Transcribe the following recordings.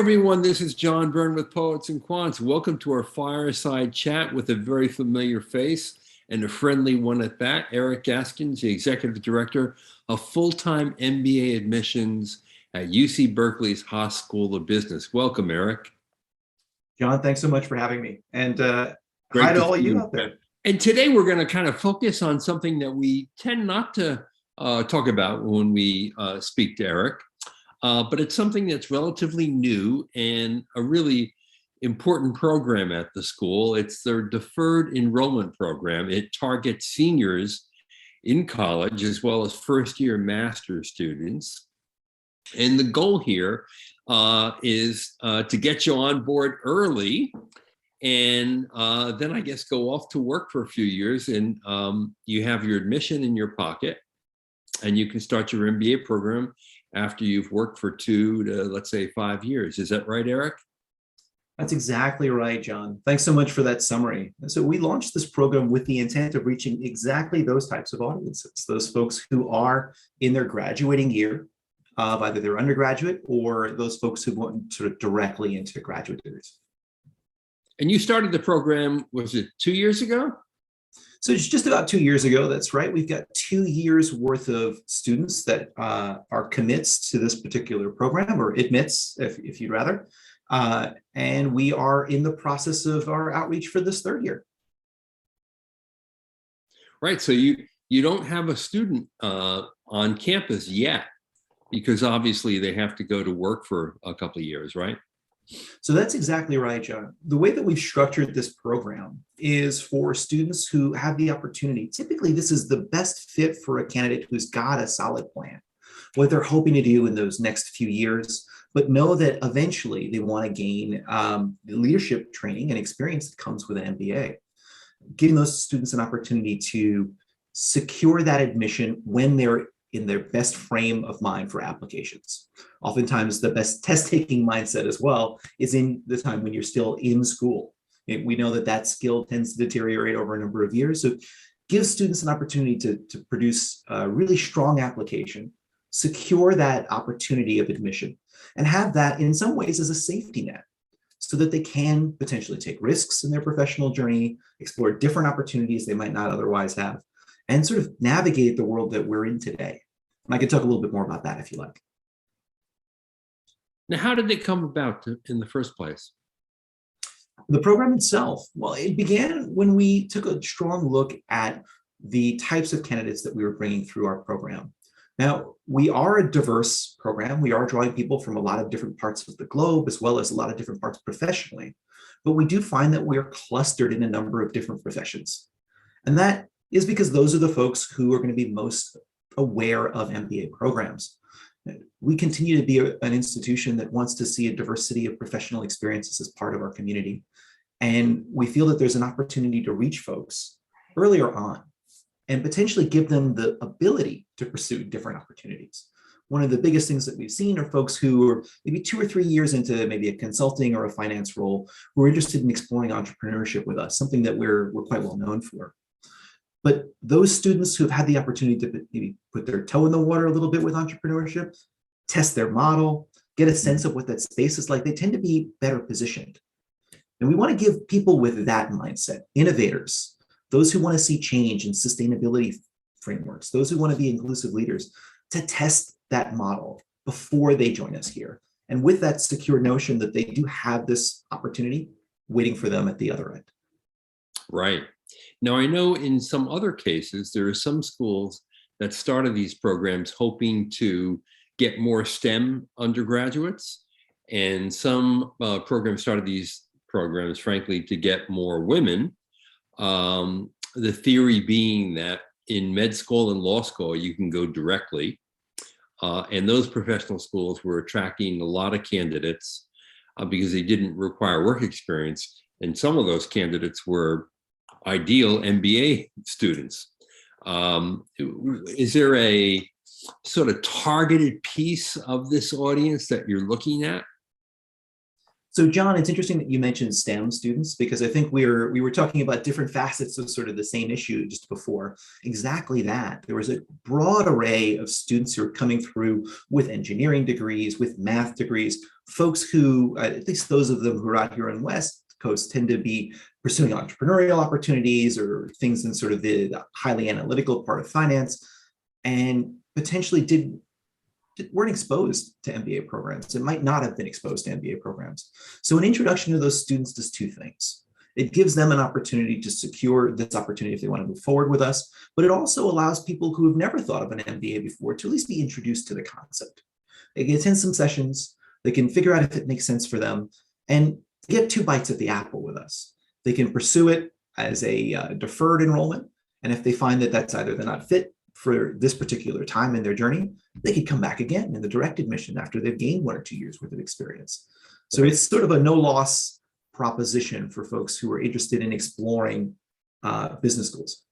everyone. This is John Byrne with Poets and Quants. Welcome to our fireside chat with a very familiar face and a friendly one at that. Eric Askins, the Executive Director of Full-Time MBA Admissions at UC Berkeley's Haas School of Business. Welcome, Eric. John, thanks so much for having me. And hi to all of you out there. And today we're going to kind of focus on something that we tend not to talk about when we speak to Eric. But it's something that's relatively new and a really important program at the school. It's their Deferred Enrollment program. It targets seniors in college as well as first-year master's students. And the goal here is to get you on board early and then I guess go off to work for a few years, and you have your admission in your pocket and you can start your MBA program after you've worked for 2 to, let's say, 5 years. Is that right, Eric? That's exactly right, John. Thanks so much for that summary. So we launched this program with the intent of reaching exactly those types of audiences, those folks who are in their graduating year of either their undergraduate or those folks who want sort of directly into graduate degrees. And you started the program, was it 2 years ago? So it's just about 2 years ago, that's right. We've got 2 years worth of students that are commits to this particular program, or admits, if you'd rather. And we are in the process of our outreach for this third year. Right, so you don't have a student on campus yet, because obviously they have to go to work for a couple of years, right? So that's exactly right, John. The way that we've structured this program is for students who have the opportunity. Typically, this is the best fit for a candidate who's got a solid plan, what they're hoping to do in those next few years, but know that eventually they want to gain leadership training and experience that comes with an MBA. Giving those students an opportunity to secure that admission when they're in their best frame of mind for applications. Oftentimes, the best test-taking mindset as well is in the time when you're still in school. We know that that skill tends to deteriorate over a number of years. So give students an opportunity to produce a really strong application, secure that opportunity of admission, and have that in some ways as a safety net so that they can potentially take risks in their professional journey, explore different opportunities they might not otherwise have, and sort of navigate the world that we're in today. And I can talk a little bit more about that if you like. Now, how did it come about in the first place? The program itself, well, it began when we took a strong look at the types of candidates that we were bringing through our program. Now, we are a diverse program. We are drawing people from a lot of different parts of the globe, as well as a lot of different parts professionally. But we do find that we are clustered in a number of different professions. And that is because those are the folks who are going to be most aware of MBA programs. We continue to be an institution that wants to see a diversity of professional experiences as part of our community. And we feel that there's an opportunity to reach folks earlier on and potentially give them the ability to pursue different opportunities. One of the biggest things that we've seen are folks who are maybe 2 or 3 years into maybe a consulting or a finance role who are interested in exploring entrepreneurship with us, something that we're quite well known for. But those students who have had the opportunity to maybe put their toe in the water a little bit with entrepreneurship, test their model, get a sense of what that space is like, they tend to be better positioned. And we want to give people with that mindset, innovators, those who want to see change in sustainability frameworks, those who want to be inclusive leaders, to test that model before they join us here. And with that secure notion that they do have this opportunity waiting for them at the other end. Right. Now, I know in some other cases, there are some schools that started these programs hoping to get more STEM undergraduates, and some programs started these programs, frankly, to get more women. The theory being that in med school and law school, you can go directly. And those professional schools were attracting a lot of candidates because they didn't require work experience. And some of those candidates were ideal MBA students. Is there a sort of targeted piece of this audience that you're looking at? So John, it's interesting that you mentioned STEM students, because I think we were talking about different facets of sort of the same issue just before. Exactly that. There was a broad array of students who are coming through with engineering degrees, with math degrees, folks who, at least those of them who are out here on West Coast, tend to be pursuing entrepreneurial opportunities or things in sort of the highly analytical part of finance, and potentially weren't exposed to MBA programs. It might not have been exposed to MBA programs. So an introduction to those students does two things. It gives them an opportunity to secure this opportunity if they want to move forward with us, but it also allows people who have never thought of an MBA before to at least be introduced to the concept. They can attend some sessions, they can figure out if it makes sense for them, and get 2 bites at the apple with us. They can pursue it as a deferred enrollment, and if they find that that's either they're not fit for this particular time in their journey, they could come back again in the direct admission after they've gained 1 or 2 years worth of experience. So it's sort of a no-loss proposition for folks who are interested in exploring business schools.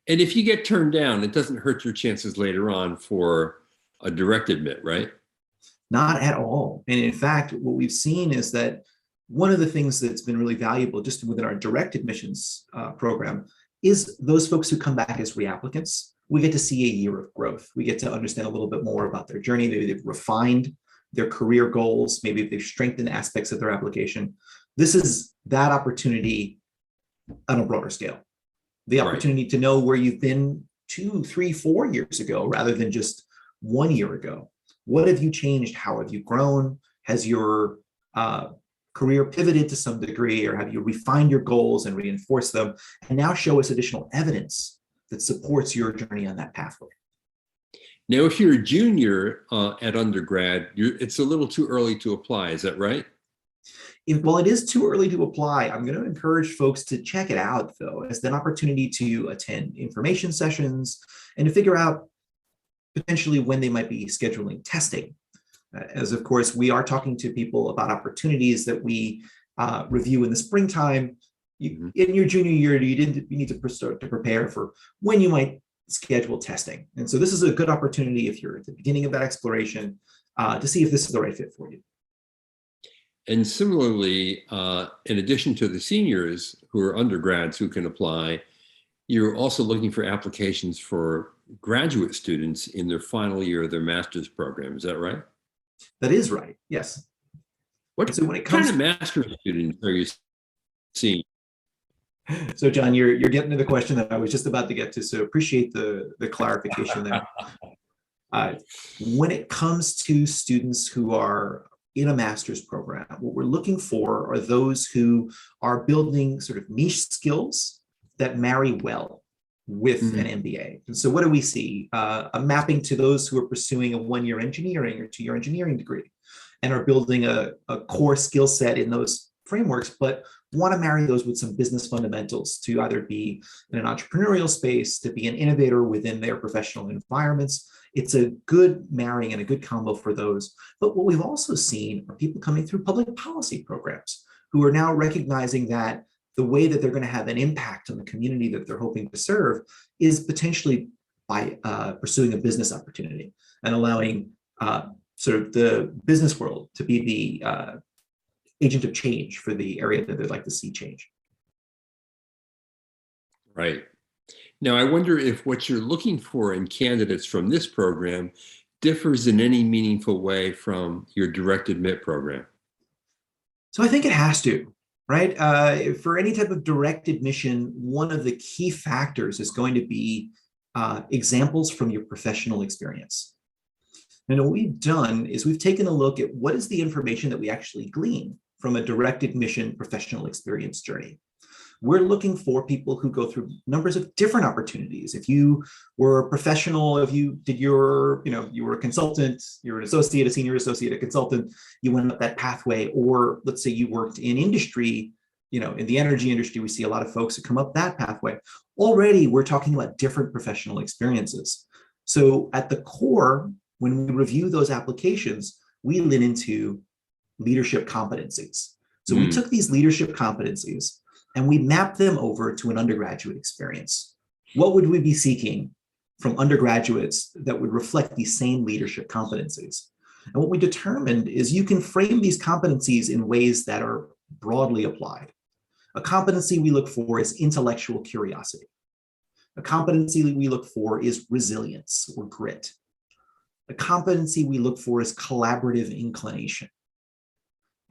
And if you get turned down, it doesn't hurt your chances later on for a direct admit, right? Not at all. And in fact, what we've seen is that one of the things that's been really valuable just within our direct admissions program is those folks who come back as reapplicants. We get to see a year of growth. We get to understand a little bit more about their journey. Maybe they've refined their career goals. Maybe they've strengthened aspects of their application. This is that opportunity on a broader scale. The opportunity to know where you've been 2, 3, 4 years ago, rather than just 1 year ago. What have you changed? How have you grown? Has your career pivoted to some degree, or have you refined your goals and reinforced them? And now show us additional evidence that supports your journey on that pathway. Now, if you're a junior at undergrad, it's a little too early to apply. Is that right? While it is too early to apply, I'm going to encourage folks to check it out, though, as an opportunity to attend information sessions and to figure out potentially when they might be scheduling testing. As of course, we are talking to people about opportunities that we review in the springtime. In your junior year, you need to start to prepare for when you might schedule testing. And so this is a good opportunity if you're at the beginning of that exploration to see if this is the right fit for you. And similarly, in addition to the seniors who are undergrads who can apply, you're also looking for applications for graduate students in their final year of their master's program. Is that right? That is right, yes. So when it comes to master's students are you seeing? So John, you're getting to the question that I was just about to get to, so appreciate the clarification there. When it comes to students who are in a master's program, what we're looking for are those who are building sort of niche skills that marry well with an MBA. And so what do we see? A mapping to those who are pursuing a 1-year engineering or 2-year engineering degree and are building a core skill set in those frameworks, but want to marry those with some business fundamentals to either be in an entrepreneurial space, to be an innovator within their professional environments. It's a good marrying and a good combo for those. But what we've also seen are people coming through public policy programs who are now recognizing that the way that they're going to have an impact on the community that they're hoping to serve is potentially by pursuing a business opportunity and allowing sort of the business world to be the agent of change for the area that they'd like to see change. Right. Now, I wonder if what you're looking for in candidates from this program differs in any meaningful way from your direct admit program. So I think it has to, right? For any type of direct admission, one of the key factors is going to be examples from your professional experience. And what we've done is we've taken a look at what is the information that we actually glean from a direct admission professional experience journey. We're looking for people who go through numbers of different opportunities. If you were a professional, if you did your, you were a consultant, you're an associate, a senior associate, a consultant, you went up that pathway, or let's say you worked in industry, in the energy industry, we see a lot of folks who come up that pathway. Already, we're talking about different professional experiences. So at the core, when we review those applications, we lean into leadership competencies. So we took these leadership competencies and we mapped them over to an undergraduate experience. What would we be seeking from undergraduates that would reflect these same leadership competencies? And what we determined is you can frame these competencies in ways that are broadly applied. A competency we look for is intellectual curiosity. A competency we look for is resilience or grit. A competency we look for is collaborative inclination.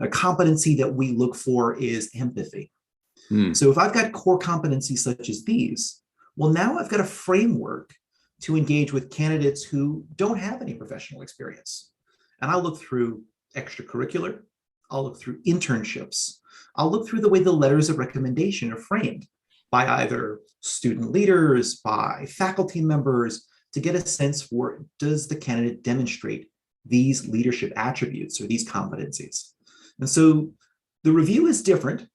A competency that we look for is empathy. Hmm. So if I've got core competencies such as these, well, now I've got a framework to engage with candidates who don't have any professional experience. And I'll look through extracurricular, I'll look through internships, I'll look through the way the letters of recommendation are framed by either student leaders, by faculty members, to get a sense for, does the candidate demonstrate these leadership attributes or these competencies? And so the review is different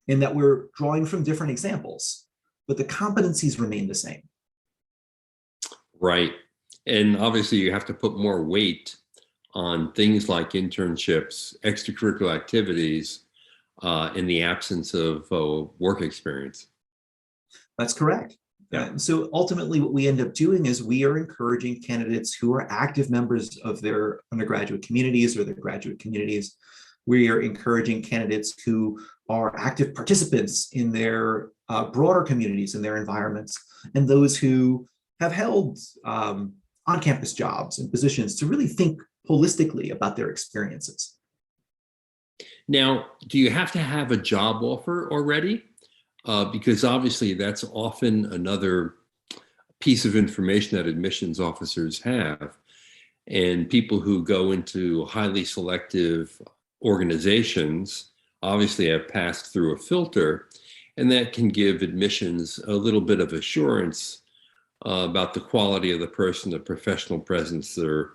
in that we're drawing from different examples, but the competencies remain the same. Right. And obviously you have to put more weight on things like internships, extracurricular activities, in the absence of work experience. That's correct. Yeah. So ultimately what we end up doing is we are encouraging candidates who are active members of their undergraduate communities or their graduate communities. We are encouraging candidates who are active participants in their broader communities and their environments, and those who have held on-campus jobs and positions to really think holistically about their experiences. Now, do you have to have a job offer already? Because obviously that's often another piece of information that admissions officers have. And people who go into highly selective organizations obviously have passed through a filter, and that can give admissions a little bit of assurance about the quality of the person, the professional presence, their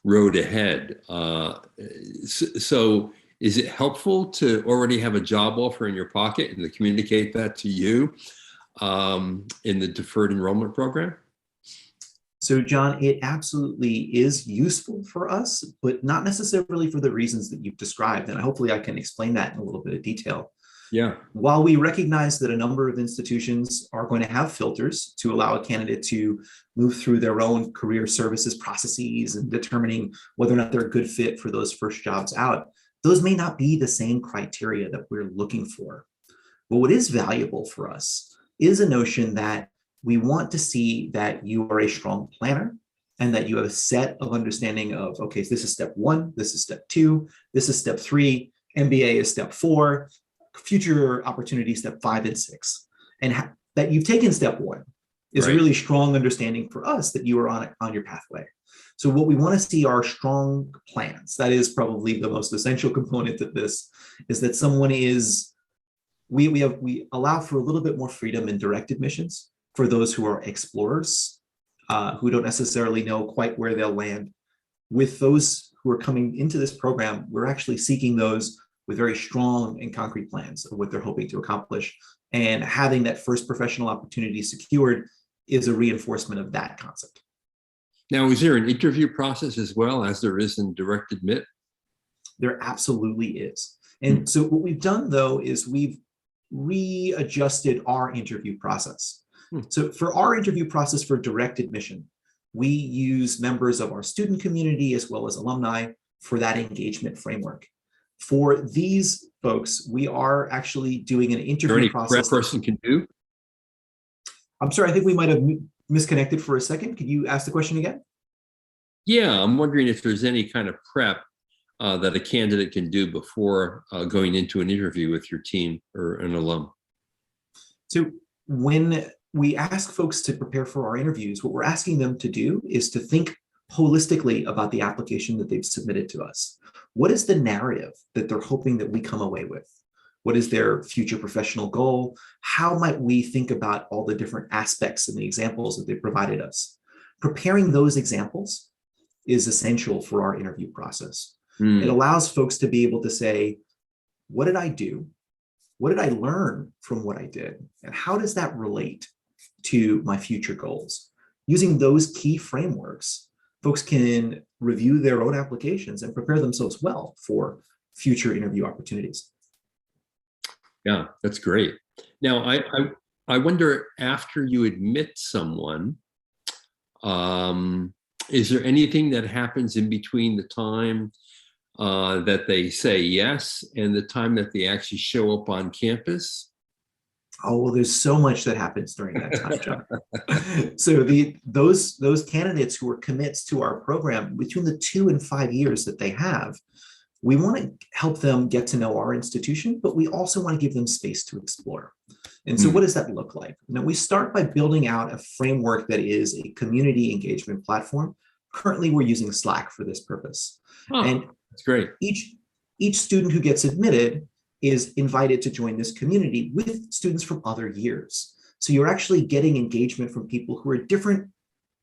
road ahead. So is it helpful to already have a job offer in your pocket and to communicate that to you in the deferred enrollment program? So John, it absolutely is useful for us, but not necessarily for the reasons that you've described. And hopefully I can explain that in a little bit of detail. Yeah. While we recognize that a number of institutions are going to have filters to allow a candidate to move through their own career services processes and determining whether or not they're a good fit for those first jobs out, those may not be the same criteria that we're looking for. But what is valuable for us is a notion that we want to see that you are a strong planner and that you have a set of understanding of, okay, so this is step 1, this is step 2, this is step 3, MBA is step 4, future opportunity step 5 and 6. And that you've taken step 1 is right. A really strong understanding for us that you are on your pathway. So what we want to see are strong plans. That is probably the most essential component of this, is that someone is, we allow for a little bit more freedom in direct admissions for those who are explorers, who don't necessarily know quite where they'll land. With those who are coming into this program, we're actually seeking those with very strong and concrete plans of what they're hoping to accomplish. And having that first professional opportunity secured is a reinforcement of that concept. Now, is there an interview process as well as there is in direct admit? There absolutely is. And so what we've done, though, is we've readjusted our interview process. So for our interview process for direct admission, we use members of our student community as well as alumni for that engagement framework. For these folks, we are actually doing an interview process. Prep person can do? I'm sorry, I think we might have misconnected for a second. Could you ask the question again? Yeah, I'm wondering if there's any kind of prep that a candidate can do before going into an interview with your team or an alum. So when we ask folks to prepare for our interviews, what we're asking them to do is to think holistically about the application that they've submitted to us. What is the narrative that they're hoping that we come away with? What is their future professional goal? How might we think about all the different aspects and the examples that they provided us? Preparing those examples is essential for our interview process. It allows folks to be able to say, what did I do? What did I learn from what I did? And how does that relate to my future goals? Using those key frameworks, folks can review their own applications and prepare themselves well for future interview opportunities. Yeah, that's great. Now, I wonder, after you admit someone, is there anything that happens in between the time that they say yes and the time that they actually show up on campus? Oh, well, there's so much that happens during that time, John. So those candidates who are commits to our program, between the 2 and 5 years that they have, We want to help them get to know our institution, but we also want to give them space to explore. And so what does that look like? Now, we start by building out a framework that is a community engagement platform. Currently, we're using Slack for this purpose. And that's great. Each student who gets admitted is invited to join this community with students from other years. So you're actually getting engagement from people who are at different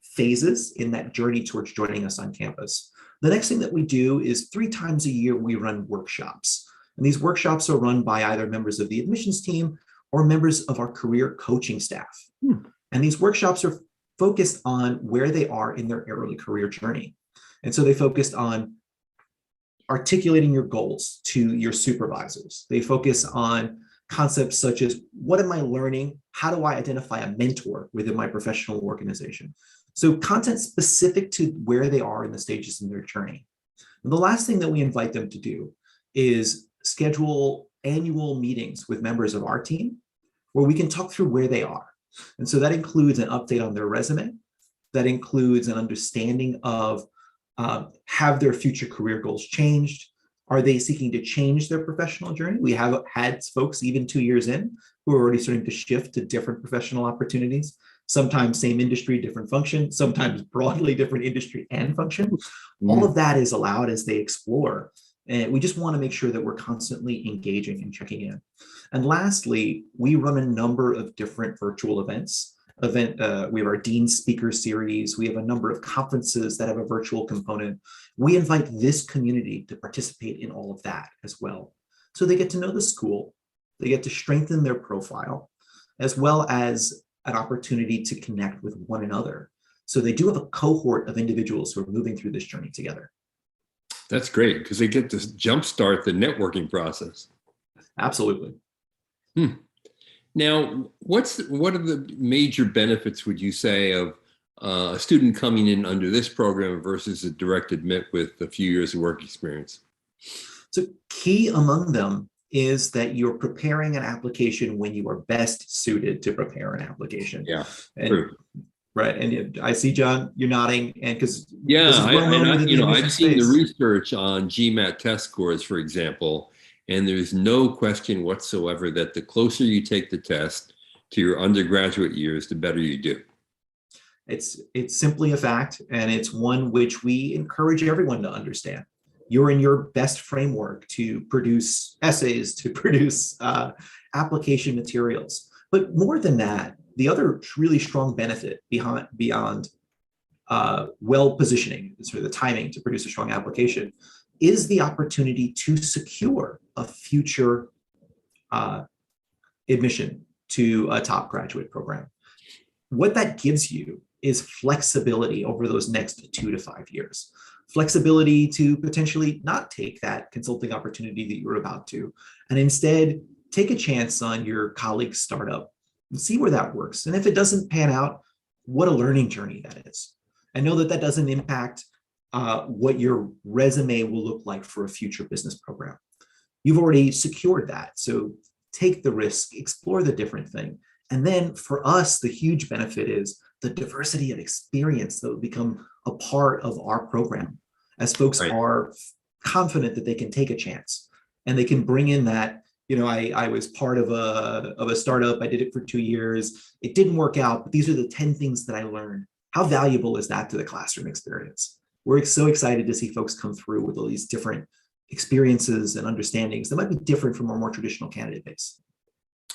phases in that journey towards joining us on campus. The next thing that we do is 3 times a year, we run workshops. And these workshops are run by either members of the admissions team or members of our career coaching staff. And these workshops are focused on where they are in their early career journey. And so they focused on articulating your goals to your supervisors. They focus on concepts such as, what am I learning? How do I identify a mentor within my professional organization? So content specific to where they are in the stages in their journey. And the last thing that we invite them to do is schedule annual meetings with members of our team where we can talk through where they are. And so that includes an update on their resume. That includes an understanding of, have their future career goals changed? Are they seeking to change their professional journey? We have had folks even 2 years in who are already starting to shift to different professional opportunities, sometimes same industry, different function, sometimes broadly different industry and function. All of that is allowed as they explore. And we just want to make sure that we're constantly engaging and checking in. And lastly, we run a number of different virtual events. We have our Dean Speaker Series. We have a number of conferences that have a virtual component. We invite this community to participate in all of that as well. So they get to know the school, they get to strengthen their profile, as well as an opportunity to connect with one another. So they do have a cohort of individuals who are moving through this journey together. That's great, because they get to jumpstart the networking process. Absolutely. Now, what are the major benefits, would you say, of a student coming in under this program versus a direct admit with a few years of work experience? So key among them is that you're preparing an application when you are best suited to prepare an application. Yeah, and, true. Right, and I see, John, you're nodding, and because I've seen the research on GMAT test scores, for example, and there's no question whatsoever that the closer you take the test to your undergraduate years, the better you do. It's simply a fact, and it's one which we encourage everyone to understand. You're in your best framework to produce essays, to produce application materials. But more than that, the other really strong benefit beyond well positioning, sort of the timing to produce a strong application, is the opportunity to secure a future admission to a top graduate program. What that gives you is flexibility over those next 2 to 5 years. Flexibility to potentially not take that consulting opportunity that you're about to, and instead take a chance on your colleague's startup and see where that works. And if it doesn't pan out, what a learning journey that is. And know that that doesn't impact what your resume will look like for a future business program. You've already secured that. So take the risk, explore the different thing. And then for us, the huge benefit is the diversity of experience that will become a part of our program, as folks are confident that they can take a chance and they can bring in that, I was part of a startup. I did it for 2 years. It didn't work out, but these are the 10 things that I learned. How valuable is that to the classroom experience? We're so excited to see folks come through with all these different experiences and understandings that might be different from our more traditional candidate base.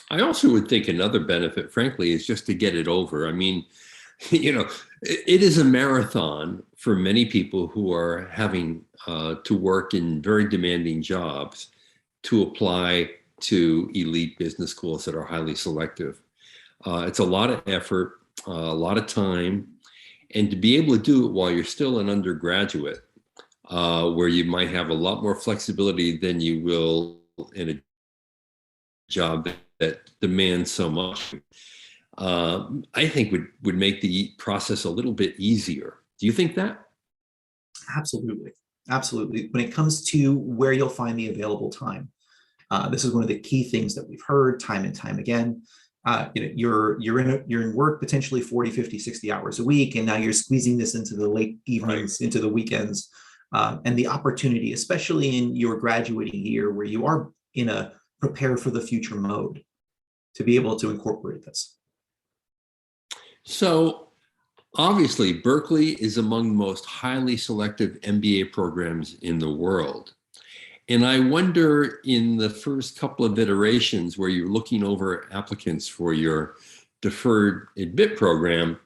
I also would think another benefit, frankly, is just to get it over. I mean, it is a marathon for many people who are having to work in very demanding jobs to apply to elite business schools that are highly selective. It's a lot of effort, a lot of time, and to be able to do it while you're still an undergraduate, where you might have a lot more flexibility than you will in a job that demands so much, I think would make the process a little bit easier. Do you think that? Absolutely. Absolutely. When it comes to where you'll find the available time, this is one of the key things that we've heard time and time again. You're in work potentially 40, 50, 60 hours a week, and now you're squeezing this into the late evenings, into the weekends. and the opportunity, especially in your graduating year where you are in a prepare for the future mode, to be able to incorporate this. So obviously, Berkeley is among the most highly selective MBA programs in the world. And I wonder, in the first couple of iterations where you're looking over applicants for your deferred admit program,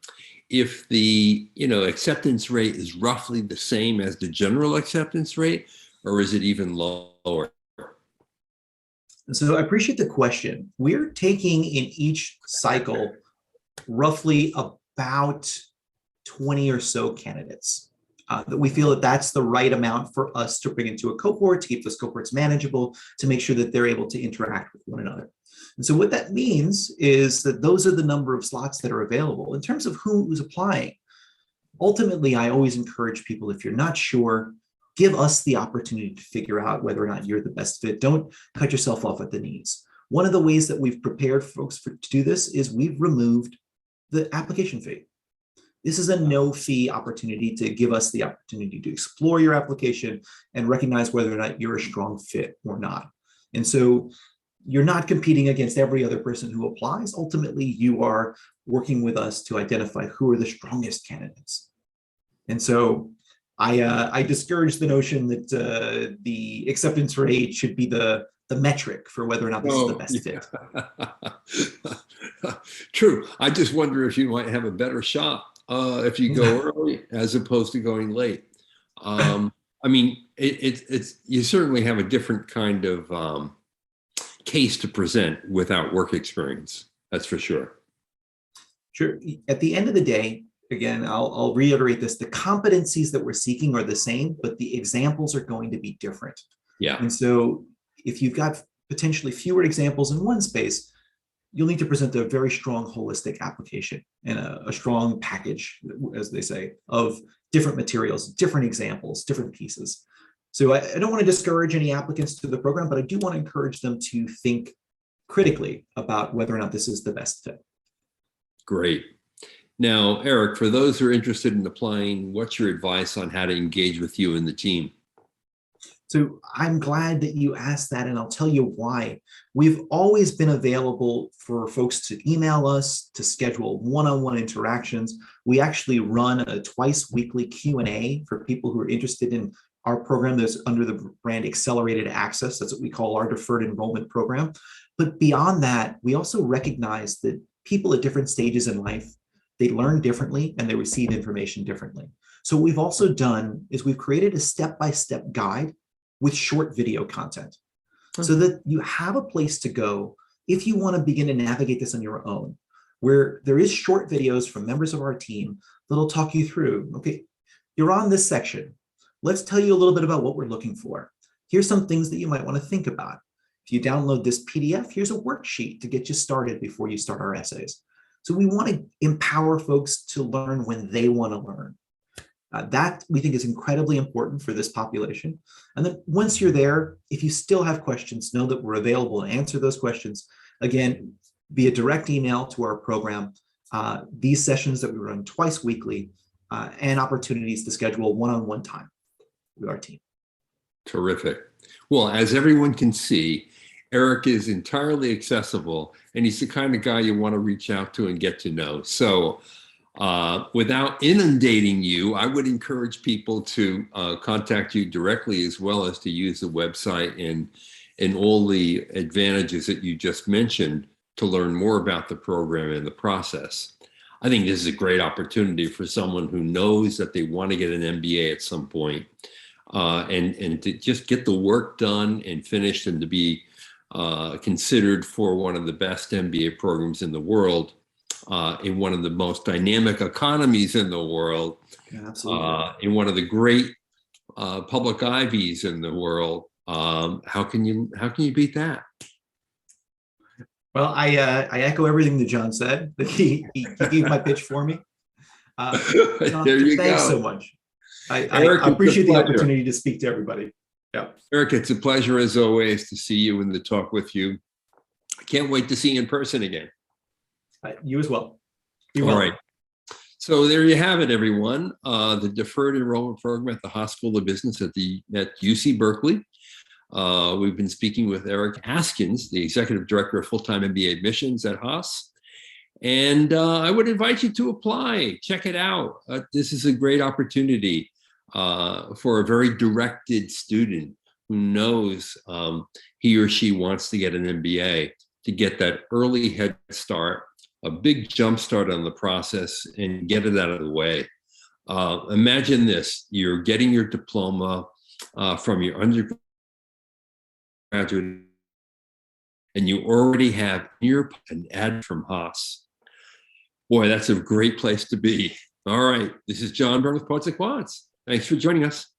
if the acceptance rate is roughly the same as the general acceptance rate, or is it even lower? So I appreciate the question. We're taking in each cycle roughly about 20 or so candidates that we feel that that's the right amount for us to bring into a cohort, to keep those cohorts manageable, to make sure that they're able to interact with one another. And so what that means is that those are the number of slots that are available. In terms of who's applying, ultimately, I always encourage people, if you're not sure, give us the opportunity to figure out whether or not you're the best fit. Don't cut yourself off at the knees. One of the ways that we've prepared folks to do this is we've removed the application fee. This is a no-fee opportunity to give us the opportunity to explore your application and recognize whether or not you're a strong fit or not. And so you're not competing against every other person who applies. Ultimately, you are working with us to identify who are the strongest candidates. And so I discourage the notion that the acceptance rate should be the metric for whether or not this is the best fit. True. I just wonder if you might have a better shot if you go early as opposed to going late. I mean, it's you certainly have a different kind of case to present without work experience. That's for sure. Sure. At the end of the day, again, I'll reiterate this: the competencies that we're seeking are the same, but the examples are going to be different. Yeah. And so if you've got potentially fewer examples in one space, you'll need to present a very strong holistic application and a strong package, as they say, of different materials, different examples, different pieces. So I don't want to discourage any applicants to the program, but I do want to encourage them to think critically about whether or not this is the best fit. Great. Now, Eric, for those who are interested in applying, what's your advice on how to engage with you and the team? So I'm glad that you asked that, and I'll tell you why. We've always been available for folks to email us, to schedule one-on-one interactions. We actually run a twice-weekly Q&A for people who are interested in our program that's under the brand Accelerated Access. That's what we call our Deferred Enrollment program. But beyond that, we also recognize that people at different stages in life, they learn differently and they receive information differently. So what we've also done is we've created a step-by-step guide with short video content so that you have a place to go if you want to begin to navigate this on your own, where there is short videos from members of our team that'll talk you through, okay, you're on this section. Let's tell you a little bit about what we're looking for. Here's some things that you might want to think about. If you download this PDF, here's a worksheet to get you started before you start our essays. So we want to empower folks to learn when they want to learn. That we think is incredibly important for this population. And then once you're there, if you still have questions, know that we're available to answer those questions. Again, via direct email to our program, these sessions that we run twice weekly, and opportunities to schedule one-on-one time with our team. Terrific. Well, as everyone can see, Eric is entirely accessible, and he's the kind of guy you want to reach out to and get to know. So without inundating you, I would encourage people to contact you directly, as well as to use the website and all the advantages that you just mentioned to learn more about the program and the process. I think this is a great opportunity for someone who knows that they want to get an MBA at some point, and to just get the work done and finished, and to be considered for one of the best MBA programs in the world, in one of the most dynamic economies in the world, in one of the great public Ivies in the world. How can you beat that? Well, I echo everything that John said. He gave my pitch for me. John, there you thanks go. So much. Eric, I appreciate the opportunity to speak to everybody. Yeah, Eric, it's a pleasure as always to see you and to talk with you. I can't wait to see you in person again. You as well. All right. So there you have it, everyone. The Deferred Enrollment Program at the Haas School of Business at UC Berkeley. We've been speaking with Eric Askins, the Executive Director of Full-Time MBA Admissions at Haas. And I would invite you to apply. Check it out. This is a great opportunity for a very directed student who knows he or she wants to get an MBA, to get that early head start, a big jump start on the process, and get it out of the way. Imagine this: you're getting your diploma from your undergraduate, and you already have an ad from Haas. Boy, that's a great place to be. All right, this is John Byrne with Poets and Quants. Thanks for joining us.